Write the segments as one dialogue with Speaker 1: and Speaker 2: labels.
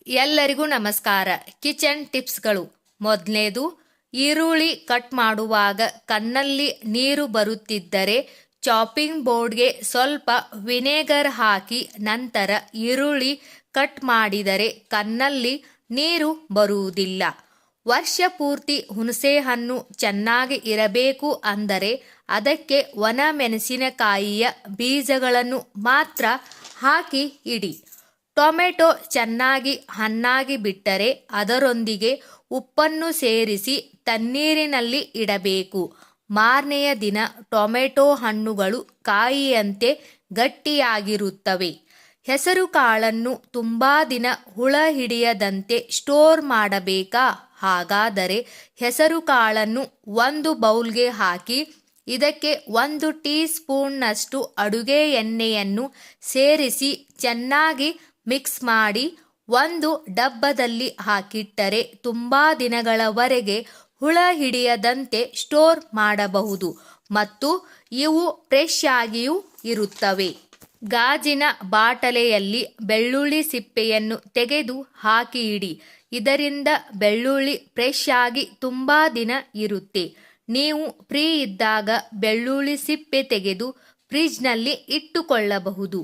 Speaker 1: ಎಲ್ಲರಿಗೂ ನಮಸ್ಕಾರ. ಕಿಚನ್ ಟಿಪ್ಸ್ಗಳು. ಮೊದಲನೇದು, ಈರುಳ್ಳಿ ಕಟ್ ಮಾಡುವಾಗ ಕಣ್ಣಲ್ಲಿ ನೀರು ಬರುತ್ತಿದ್ದರೆ ಚಾಪಿಂಗ್ ಬೋರ್ಡ್ಗೆ ಸ್ವಲ್ಪ ವಿನೆಗರ್ ಹಾಕಿ ನಂತರ ಈರುಳ್ಳಿ ಕಟ್ ಮಾಡಿದರೆ ಕಣ್ಣಲ್ಲಿ ನೀರು ಬರುವುದಿಲ್ಲ. ವರ್ಷ ಪೂರ್ತಿ ಹುಣಸೆಹಣ್ಣು ಚೆನ್ನಾಗಿ ಇರಬೇಕು ಅಂದರೆ ಅದಕ್ಕೆ ಒಣ ಮೆಣಸಿನಕಾಯಿಯ ಬೀಜಗಳನ್ನು ಮಾತ್ರ ಹಾಕಿ ಇಡಿ. ಟೊಮೆಟೊ ಚೆನ್ನಾಗಿ ಹಣ್ಣಾಗಿ ಬಿಟ್ಟರೆ ಅದರೊಂದಿಗೆ ಉಪ್ಪನ್ನು ಸೇರಿಸಿ ತಣ್ಣೀರಿನಲ್ಲಿ ಇಡಬೇಕು. ಮಾರನೆಯ ದಿನ ಟೊಮೆಟೊ ಹಣ್ಣುಗಳು ಕಾಯಿಯಂತೆ ಗಟ್ಟಿಯಾಗಿರುತ್ತವೆ. ಹೆಸರು ಕಾಳನ್ನು ತುಂಬ ದಿನ ಹುಳ ಹಿಡಿಯದಂತೆ ಸ್ಟೋರ್ ಮಾಡಬೇಕಾ? ಹಾಗಾದರೆ ಹೆಸರು ಕಾಳನ್ನು ಒಂದು ಬೌಲ್ಗೆ ಹಾಕಿ ಇದಕ್ಕೆ 1 ಟೀ ಸ್ಪೂನ್ನಷ್ಟು ಅಡುಗೆ ಎಣ್ಣೆಯನ್ನು ಸೇರಿಸಿ ಚೆನ್ನಾಗಿ ಮಿಕ್ಸ್ ಮಾಡಿ ಒಂದು ಡಬ್ಬದಲ್ಲಿ ಹಾಕಿಟ್ಟರೆ ತುಂಬ ದಿನಗಳವರೆಗೆ ಹುಳ ಹಿಡಿಯದಂತೆ ಸ್ಟೋರ್ ಮಾಡಬಹುದು ಮತ್ತು ಇವು ಫ್ರೆಶ್ ಆಗಿಯೂ ಇರುತ್ತವೆ. ಗಾಜಿನ ಬಾಟಲೆಯಲ್ಲಿ ಬೆಳ್ಳುಳ್ಳಿ ಸಿಪ್ಪೆಯನ್ನು ತೆಗೆದು ಹಾಕಿ ಇಡಿ. ಇದರಿಂದ ಬೆಳ್ಳುಳ್ಳಿ ಫ್ರೆಶ್ ಆಗಿ ತುಂಬ ದಿನ ಇರುತ್ತೆ. ನೀವು ಫ್ರೀ ಇದ್ದಾಗ ಬೆಳ್ಳುಳ್ಳಿ ಸಿಪ್ಪೆ ತೆಗೆದು ಫ್ರಿಜ್ನಲ್ಲಿ ಇಟ್ಟುಕೊಳ್ಳಬಹುದು.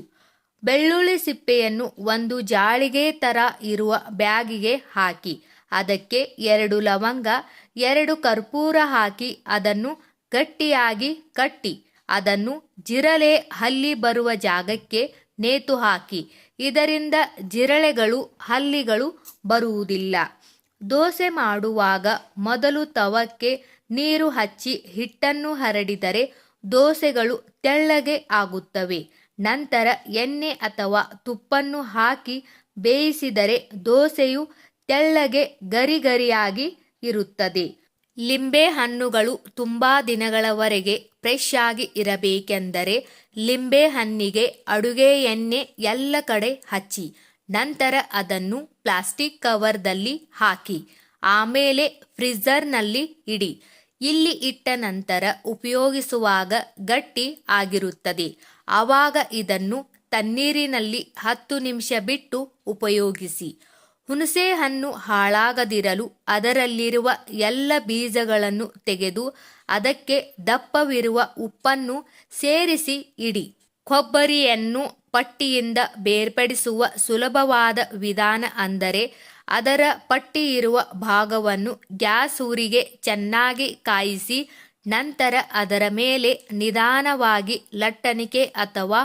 Speaker 1: ಬೆಳ್ಳುಳ್ಳಿ ಸಿಪ್ಪೆಯನ್ನು ಒಂದು ಜಾಳಿಗೆ ಥರ ಇರುವ ಬ್ಯಾಗಿಗೆ ಹಾಕಿ ಅದಕ್ಕೆ 2 ಲವಂಗ 2 ಕರ್ಪೂರ ಹಾಕಿ ಅದನ್ನು ಗಟ್ಟಿಯಾಗಿ ಕಟ್ಟಿ ಅದನ್ನು ಜಿರಳೆ ಹಲ್ಲಿ ಬರುವ ಜಾಗಕ್ಕೆ ನೇತು ಹಾಕಿ. ಇದರಿಂದ ಜಿರಳೆಗಳು ಹಲ್ಲಿಗಳು ಬರುವುದಿಲ್ಲ. ದೋಸೆ ಮಾಡುವಾಗ ಮೊದಲು ತವಕ್ಕೆ ನೀರು ಹಚ್ಚಿ ಹಿಟ್ಟನ್ನು ಹರಡಿದರೆ ದೋಸೆಗಳು ತೆಳ್ಳಗೆ ಆಗುತ್ತವೆ. ನಂತರ ಎಣ್ಣೆ ಅಥವಾ ತುಪ್ಪನ್ನು ಹಾಕಿ ಬೇಯಿಸಿದರೆ ದೋಸೆಯು ತೆಳ್ಳಗೆ ಗರಿಗರಿಯಾಗಿ ಇರುತ್ತದೆ. ಲಿಂಬೆ ಹಣ್ಣುಗಳು ತುಂಬ ದಿನಗಳವರೆಗೆ ಫ್ರೆಶ್ ಆಗಿ ಇರಬೇಕೆಂದರೆ ಲಿಂಬೆ ಹಣ್ಣಿಗೆ ಅಡುಗೆ ಎಣ್ಣೆ ಎಲ್ಲ ಕಡೆ ಹಚ್ಚಿ ನಂತರ ಅದನ್ನು ಪ್ಲಾಸ್ಟಿಕ್ ಕವರ್ದಲ್ಲಿ ಹಾಕಿ ಆಮೇಲೆ ಫ್ರೀಜರ್ನಲ್ಲಿ ಇಡಿ. ಇಲ್ಲಿ ಇಟ್ಟ ನಂತರ ಉಪಯೋಗಿಸುವಾಗ ಗಟ್ಟಿ ಆಗಿರುತ್ತದೆ. ಆವಾಗ ಇದನ್ನು ತಣ್ಣೀರಿನಲ್ಲಿ 10 ನಿಮಿಷ ಬಿಟ್ಟು ಉಪಯೋಗಿಸಿ. ಹುಣಸೆ ಹಣ್ಣು ಹಾಳಾಗದಿರಲು ಅದರಲ್ಲಿರುವ ಎಲ್ಲ ಬೀಜಗಳನ್ನು ತೆಗೆದು ಅದಕ್ಕೆ ದಪ್ಪವಿರುವ ಉಪ್ಪನ್ನು ಸೇರಿಸಿ ಇಡಿ. ಕೊಬ್ಬರಿಯನ್ನು ಪಟ್ಟಿಯಿಂದ ಬೇರ್ಪಡಿಸುವ ಸುಲಭವಾದ ವಿಧಾನ ಅಂದರೆ ಅದರ ಪಟ್ಟಿ ಇರುವ ಭಾಗವನ್ನು ಗ್ಯಾಸ್ ಉರಿಗೆ ಚೆನ್ನಾಗಿ ಕಾಯಿಸಿ ನಂತರ ಅದರ ಮೇಲೆ ನಿಧಾನವಾಗಿ ಲಟ್ಟಣಿಕೆ ಅಥವಾ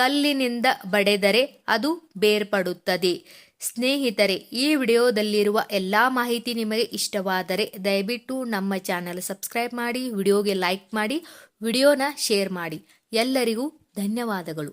Speaker 1: ಕಲ್ಲಿನಿಂದ ಬಡೆದರೆ ಅದು ಬೇರ್ಪಡುತ್ತದೆ. ಸ್ನೇಹಿತರೆ, ಈ ವಿಡಿಯೋದಲ್ಲಿರುವ ಎಲ್ಲ ಮಾಹಿತಿ ನಿಮಗೆ ಇಷ್ಟವಾದರೆ ದಯವಿಟ್ಟು ನಮ್ಮ ಚಾನಲ್ ಸಬ್ಸ್ಕ್ರೈಬ್ ಮಾಡಿ, ವಿಡಿಯೋಗೆ ಲೈಕ್ ಮಾಡಿ, ವಿಡಿಯೋನ ಶೇರ್ ಮಾಡಿ. ಎಲ್ಲರಿಗೂ ಧನ್ಯವಾದಗಳು.